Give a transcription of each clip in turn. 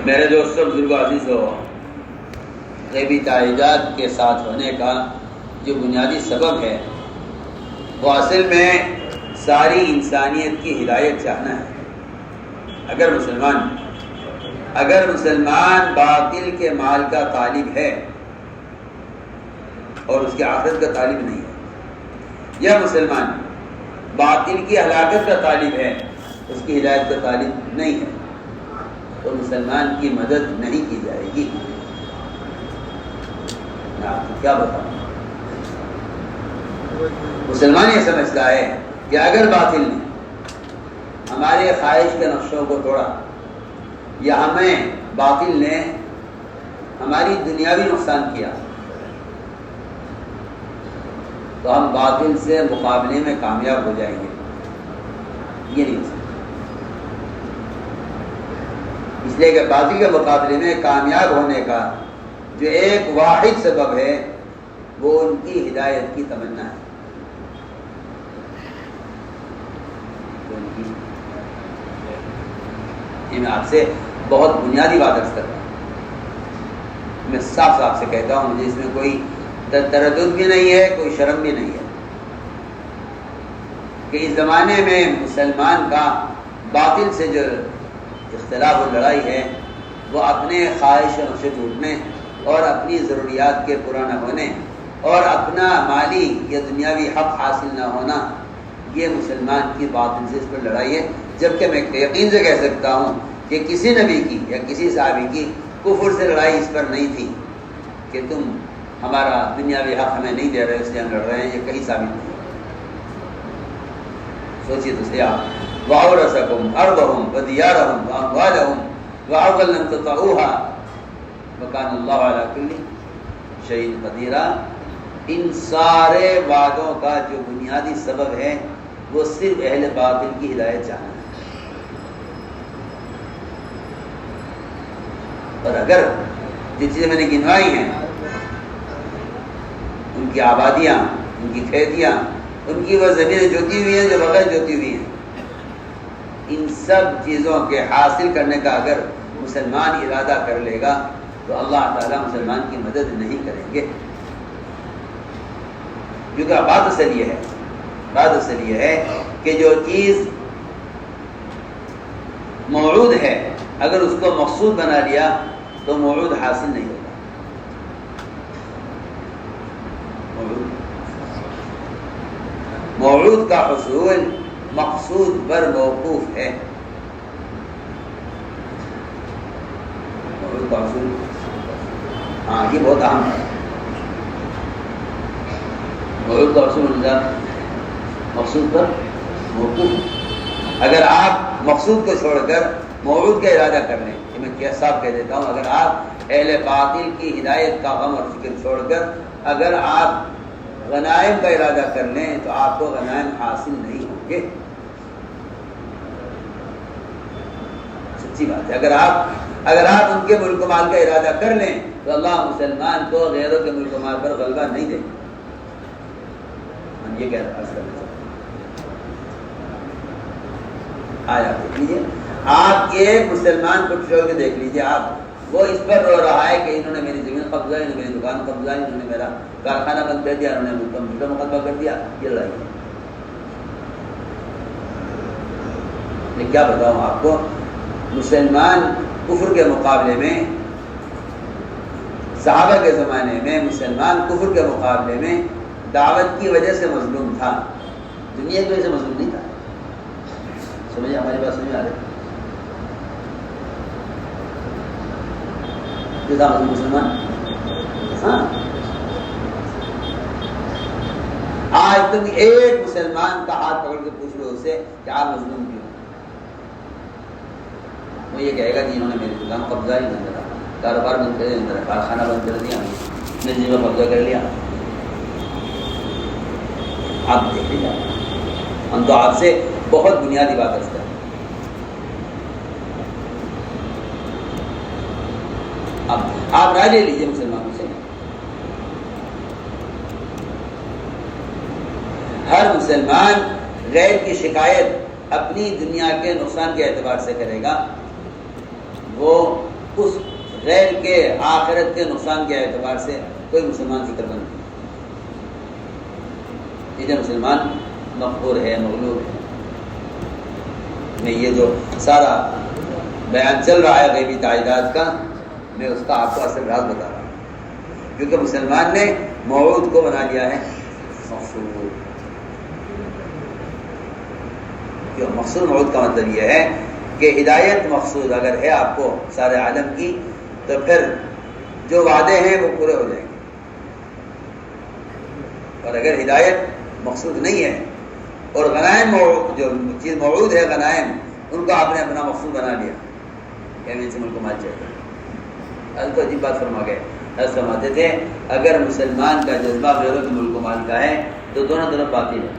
میرے دوستوں بزرگ عزیز ہو، غیبی تائیدات کے ساتھ ہونے کا جو بنیادی سبب ہے وہ اصل میں ساری انسانیت کی ہدایت چاہنا ہے۔ اگر مسلمان باطل کے مال کا طالب ہے اور اس کی آخرت کا طالب نہیں ہے، یا مسلمان باطل کی ہلاکت کا طالب ہے، اس کی ہدایت کا طالب نہیں ہے، تو مسلمان کی مدد نہیں کی جائے گی۔ میں آپ کو کیا بتاؤں، مسلمان یہ سمجھتا ہے کہ اگر باطل نے ہمارے خواہش کے نقشوں کو توڑا یا ہمیں باطل نے ہماری دنیاوی نقصان کیا تو ہم باطل سے مقابلے میں کامیاب ہو جائیں گے، یہ نہیں ہو سکتا۔ اس لیے کہ باطل کے مقابلے میں کامیاب ہونے کا جو ایک واحد سبب ہے وہ ان کی ہدایت کی تمنا ہے۔ میں آپ سے بہت بنیادی بات عرض کرتا ہوں، میں صاف صاف سے کہتا ہوں، مجھے اس میں کوئی تردد بھی نہیں ہے، کوئی شرم بھی نہیں ہے کہ اس زمانے میں مسلمان کا باطل سے جو اختلاف و لڑائی ہے وہ اپنے خواہش سے ٹوٹنے اور اپنی ضروریات کے پورا نہ ہونے اور اپنا مالی یا دنیاوی حق حاصل نہ ہونا، یہ مسلمان کی باطل سے اس پر لڑائی ہے۔ جبکہ میں یقین سے کہہ سکتا ہوں کہ کسی نبی کی یا کسی صحابی کی کفر سے لڑائی اس پر نہیں تھی کہ تم ہمارا دنیاوی حق ہمیں نہیں دے رہے اس لیے ہم لڑ رہے ہیں، یہ کہیں ثابت نہیں۔ سوچیے تو صحیح آپ وَأَوْرَثَكُمْ أَرْضَهُمْ وَدِيَارَهُمْ وَأَمْوَالَهُمْ وَأَرْضًا لَمْ تَطَئُوهَا وَكَانَ اللَّهُ عَلَى كُلِّ شَيْءٍ قَدِيرًا۔ ان سارے وعدوں کا جو بنیادی سبب ہے وہ صرف اہل باطل کی ہدایت چاہنا ہے۔ اور اگر جو چیزیں میں نے گنوائی ہیں، ان کی آبادیاں، ان کی کھیتیاں، ان کی وہ زمینیں جوتی ہوئی ہیں جو بغیر جوتی ہوئی ہیں، ان سب چیزوں کے حاصل کرنے کا اگر مسلمان ارادہ کر لے گا تو اللہ تعالیٰ مسلمان کی مدد نہیں کریں گے۔ کیونکہ بات اصل یہ ہے کہ جو چیز موعود ہے اگر اس کو مقصود بنا لیا تو موعود حاصل نہیں ہوگا۔ موعود کا حصول مقصود پر موقوف ہے۔ موعود کا حصول، ہاں یہ بہت اہم ہے۔ موعود کا حصول مقصود پر موقوف۔ اگر آپ مقصود کو چھوڑ کر موعود کا ارادہ کر لیں، یہ میں کیا صاحب کہہ دیتا ہوں، اگر آپ اہل باطل کی ہدایت کا غم اور فکر چھوڑ کر اگر آپ غنائم کا ارادہ کر لیں تو آپ کو غنائم حاصل نہیں ہوں گے۔ سچی بات ہے۔ اگر آپ ان کے ملک و مال کا ارادہ کر لیں تو اللہ مسلمان کو غیروں کے ملک و مال پر غلبہ نہیں دے گا۔ ہم یہ کہہ رہا ہے، آیا دیکھ لیجیے، آپ ایک مسلمان کو چھوڑ کے دیکھ لیجیے، آپ وہ اس پر رو رہا ہے کہ انہوں نے میری زمین قبضہ، انہوں نے میری دکان قبضہ، انہوں نے میرا کارخانہ بند کر دیا، انہوں نے کمپیوٹر مقدمہ کر دیا، یہ لڑائی ہے۔ میں کیا بتاؤں آپ کو، مسلمان کفر کے مقابلے میں، صحابہ کے زمانے میں مسلمان کفر کے مقابلے میں دعوت کی وجہ سے مظلوم تھا، دنیا کی وجہ سے مظلوم نہیں تھا۔ سمجھے ہماری بات سمجھ آ رہی؟ جو تھا مسلمان، ہاں آج تم ایک مسلمان کا ہاتھ پکڑ کے پوچھ لو اسے کہ آپ مظلوم کیوں؟ وہ یہ کہے گا کہ انہوں نے میری دکان قبضہ ہی نہیں کرا، کاروبار بند کر دیا، کارخانہ بند کر دیا، میری جگہ قبضہ کر لیا۔ آپ دیکھ لیجیے، ہم تو آپ سے بہت بنیادی بات کرتے ہیں۔ اب آپ رائے لے لیجیے مسلمانوں سے، ہر مسلمان غیر کی شکایت اپنی دنیا کے نقصان کے اعتبار سے کرے گا، وہ اس غیر کے آخرت کے نقصان کے اعتبار سے کوئی مسلمان فکر مند نہیں. یہ مسلمان مقبور ہے، مغلوب ہے. میں یہ جو سارا بیان چل رہا ہے غیبی تائیدات کا، میں اس کا آپ کو اصل راز بتا رہا ہوں، کیونکہ مسلمان نے موعود کو بنا لیا ہے مقصود. مقصود موعود کا مطلب یہ ہے کہ ہدایت مقصود اگر ہے آپ کو سارے عالم کی، تو پھر جو وعدے ہیں وہ پورے ہو جائیں گے. اور اگر ہدایت مقصود نہیں ہے اور غنائم جو چیز موعود ہے غنائم، ان کو آپ نے اپنا مقصود بنا لیا کہ ہمیں سے ملک و مال چاہیے. حضرت کو عجیب بات فرما گئے. حضرت فرماتے تھے اگر مسلمان کا جذبہ غیروں کے ملک و مال کا ہے تو دونوں طرف باطل ہے.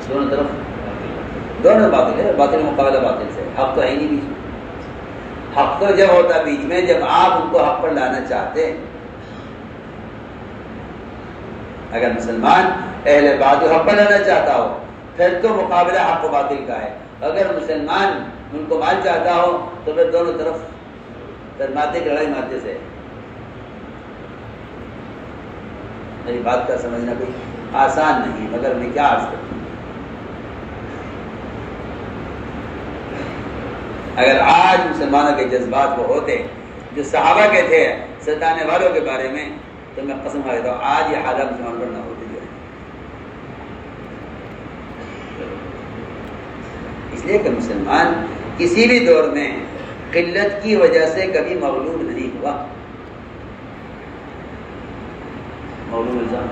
دونوں طرف دونوں باطل ہے. باطل مقابلہ باطل سے. حق تو ہے ہی نہیں بیچ میں. حق تو جب ہوتا بیچ میں جب آپ ان کو حق پر لانا چاہتے. اگر مسلمان اہل باطل حق پر لانا چاہتا ہو پھر تو مقابلہ حق و باطل کا ہے. اگر مسلمان ان کو مال چاہتا ہو تو پھر دونوں طرف ماتے کی لڑائی ماتے سے. میری بات کا سمجھنا کوئی آسان نہیں، مگر میں کیا عرض کروں. اگر آج مسلمانوں کے جذبات وہ ہوتے جو صحابہ کے تھے ستانے والوں کے بارے میں، تو میں قسم کھا لیتا ہوں آج یہ حالات مسلمان پر نہ ہوتے. جو ہے اس لیے کہ مسلمان کسی بھی دور میں قلت کی وجہ سے کبھی مغلوب نہیں ہوا. مغلوب الزام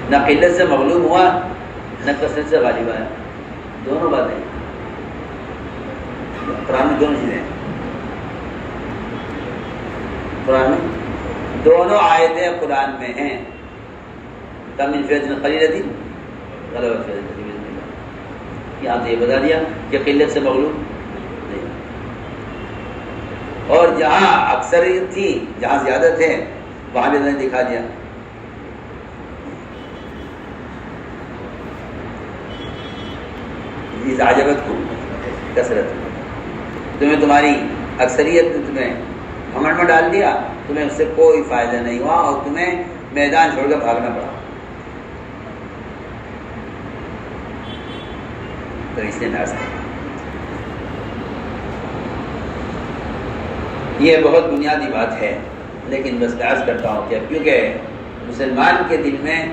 نہ قلت سے مغلوب ہوا نہ کثرت سے غالب آیا. دونوں باتیں قرآن میں دونوں چیزیں ہیں. قرآن میں دونوں آیتیں قرآن میں ہیں. کم من فئۃ قلیلۃ غلبت فئۃ کثیرۃ بإذن اللہ. یہاں تو یہ بتا دیا کہ قلت سے مغلوب نہیں. اور جہاں اکثریت تھی، جہاں زیادہ تھے، وہاں بھی نے دکھا دیا. عجبت کو کثرت، تمہیں تمہاری اکثریت نے تمہیں گھمنڈ میں ڈال دیا، تمہیں اس سے کوئی فائدہ نہیں ہوا اور تمہیں میدان چھوڑ کر بھاگنا پڑا. تو اس نے ناز کیا. یہ بہت بنیادی بات ہے، لیکن بس عرض کرتا ہوں کہ کیونکہ مسلمان کے دل میں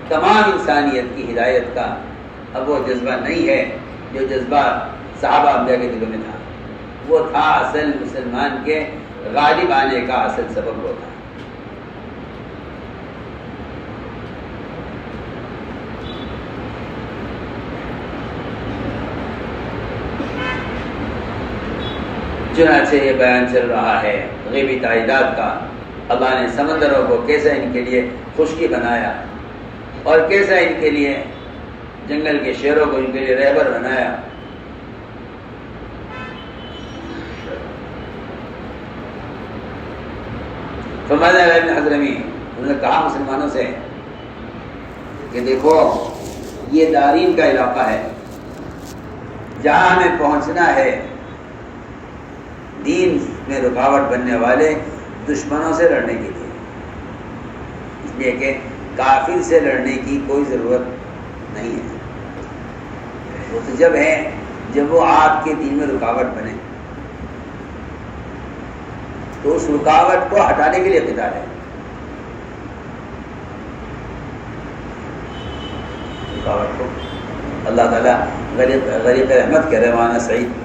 تمام انسانیت کی ہدایت کا اب وہ جذبہ نہیں ہے جو جذبہ صحابہ انبیاء کے دلوں میں تھا. وہ تھا اصل مسلمان کے غالب آنے کا اصل سبب وہ تھا. چنانچہ یہ بیان چل رہا ہے غیبی تائیدات کا. اللہ نے سمندروں کو کیسے ان کے لیے خشکی بنایا اور کیسے ان کے لیے جنگل کے شیروں کو ان کے لیے رہبر بنایا. فرمایا ابن حضرمی انہوں نے کہا مسلمانوں سے کہ دیکھو یہ دارین کا علاقہ ہے جہاں ہمیں پہنچنا ہے. دین میں رکاوٹ بننے والے دشمنوں سے لڑنے کے لیے، اس لیے کہ کافر سے لڑنے کی کوئی ضرورت نہیں ہے. وہ تو جب ہے جب وہ آپ کے دین میں رکاوٹ بنے، تو اس رکاوٹ کو ہٹانے کے لیے قتال ہے. رکاوٹ کو اللہ تعالیٰ غریق رحمت کے رحمانہ سعید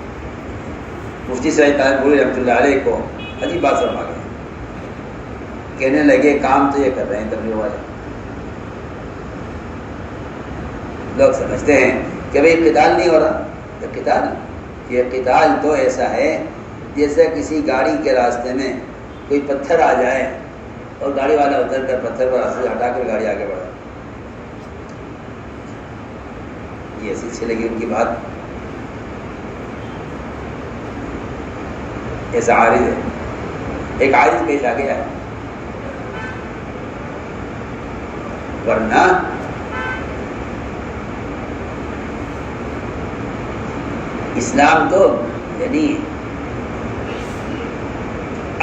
مفتی سعید پوری رحمۃ اللہ علیہ کو عجیب بات فرما گئے. کہنے لگے کام تو یہ کر رہے ہیں تبلیغ والے. لوگ سمجھتے ہیں کہ بھئی قتال نہیں ہو رہا. تو قتال یہ قتال تو ایسا ہے جیسے کسی گاڑی کے راستے میں کوئی پتھر آ جائے اور گاڑی والا اتر کر پتھر کو راستے سے ہٹا کر گاڑی آگے بڑھا. یہ ایسی اچھی لگی ان کی بات. ایسا عارض ہے، ایک عارض پیش آ گیا ہے، ورنہ اسلام تو یعنی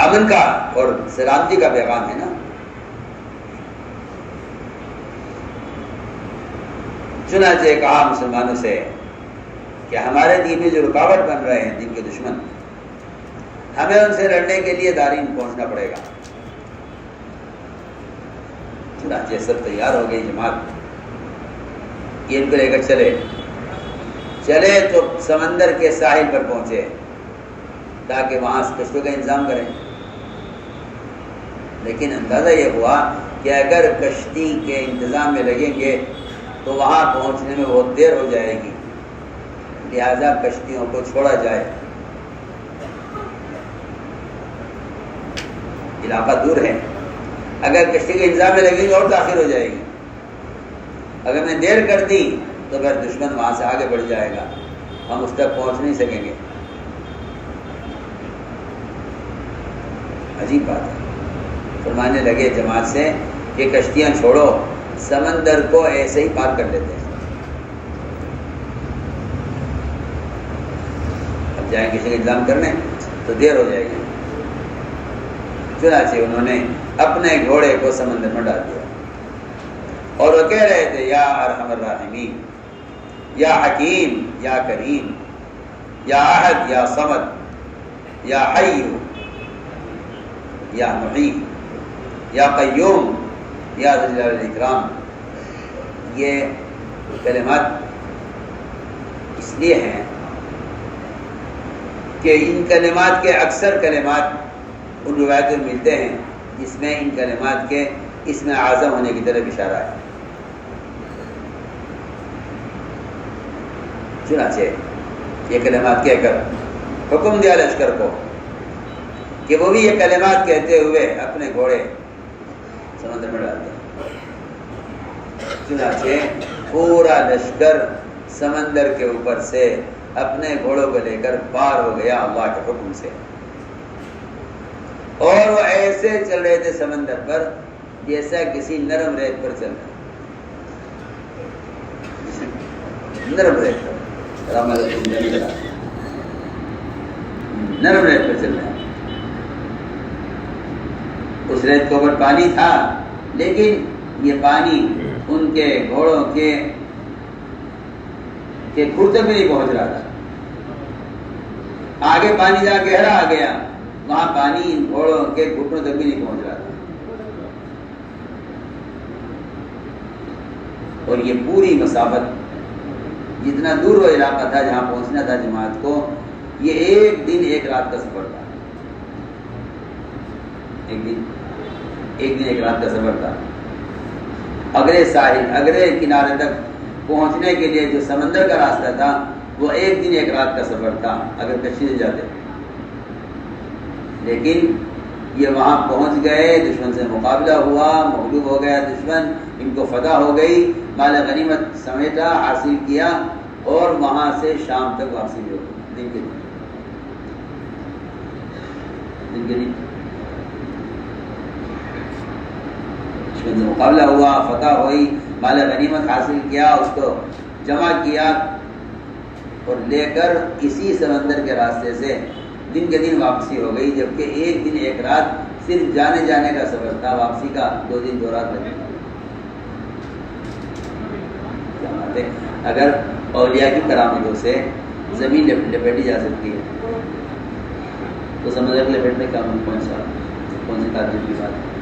امن کا اور سلامتی کا پیغام ہے نا. چنانچہ کہا مسلمانوں سے کہ ہمارے دین میں جو رکاوٹ بن رہے ہیں دین کے دشمن، ہمیں ان سے لڑنے کے لیے دارین پہنچنا پڑے گا. چنانچہ سب تیار ہو گئی جماعت، یہ ان کو لے کر چلے تو سمندر کے ساحل پر پہنچے تاکہ وہاں سے کشتیوں کا انتظام کریں. لیکن اندازہ یہ ہوا کہ اگر کشتی کے انتظام میں لگیں گے تو وہاں پہنچنے میں بہت دیر ہو جائے گی، لہذا کشتیوں کو چھوڑا جائے. علاقہ دور ہے، اگر کشتی کے انتظام میں لگیں گے اور تاخیر ہو جائے گی. اگر میں دیر کر دی تو پھر دشمن وہاں سے آگے بڑھ جائے گا، ہم اس تک پہنچ نہیں سکیں گے. عجیب بات ہے. فرمانے لگے جماعت سے کہ کشتیاں چھوڑو، سمندر کو ایسے ہی پار کر لیتے ہیں. اب جائیں کسی کا انتظام کرنے تو دیر ہو جائے گی. چنانچہ انہوں نے اپنے گھوڑے کو سمندر میں ڈال دیا اور وہ کہہ رہے تھے یا ارحم الراحمین، یا حکیم، یا کریم، یا احد، یا صمد، یا حی، یا محی، یا قیوم، یا ذی الجلال والاکرام. یہ کلمات اس لیے ہیں کہ ان کلمات کے اکثر کلمات ان روایتوں میں ملتے ہیں جس میں ان کلمات کے اسم اعظم ہونے کی طرف اشارہ ہے. چنانچہ یہ کلمات کہہ کر حکم دیا لشکر کو کہ وہ بھی یہ کلمات کہتے ہوئے اپنے گھوڑے سمندر میں ڈال دیں. چنانچہ پورا لشکر سمندر کے اوپر سے اپنے گھوڑوں کو لے کر پار ہو گیا اللہ کے حکم سے. اور وہ ایسے چل رہے تھے سمندر پر جیسا کسی نرم ریت پر چل رہے. نرم ریت پر نرم ریت پر چل رہے ہیں. اس ریت کے اوپر پانی تھا لیکن یہ پانی ان کے گھوڑوں کے گھٹنے میں نہیں پہنچ رہا تھا. آگے پانی جا گہرا آ گیا، وہاں پانی ان گھوڑوں کے گھٹنوں تک بھی نہیں پہنچ رہا تھا. اور یہ پوری مسافت جتنا دور وہ علاقہ تھا جہاں پہنچنا تھا جماعت کو، یہ ایک دن ایک رات کا سفر تھا. ایک دن ایک رات کا سفر تھا. اگلے ساحل اگلے کنارے تک پہنچنے کے لیے جو سمندر کا راستہ تھا وہ ایک دن ایک رات کا سفر تھا اگر کشتی سے جاتے. لیکن یہ وہاں پہنچ گئے، دشمن سے مقابلہ ہوا، مغلوب ہو گیا دشمن، ان کو فتح ہو گئی، مال غنیمت سمیٹا، حاصل کیا اور وہاں سے شام تک واپسی ہو گئی. دن کے دن دشمن سے مقابلہ ہوا، فتح ہوئی، مال غنیمت حاصل کیا، اس کو جمع کیا اور لے کر اسی سمندر کے راستے سے دن کے دن واپسی ہو گئی. جبکہ ایک دن ایک رات صرف جانے کا سفر تھا، واپسی کا 2 دن 2 رات لگے. اگر اولیاء کی کرامتوں سے زمین لپیٹی جا سکتی ہے تو سمندر لپیٹنے کا کون سی تعجب کی بات ہے.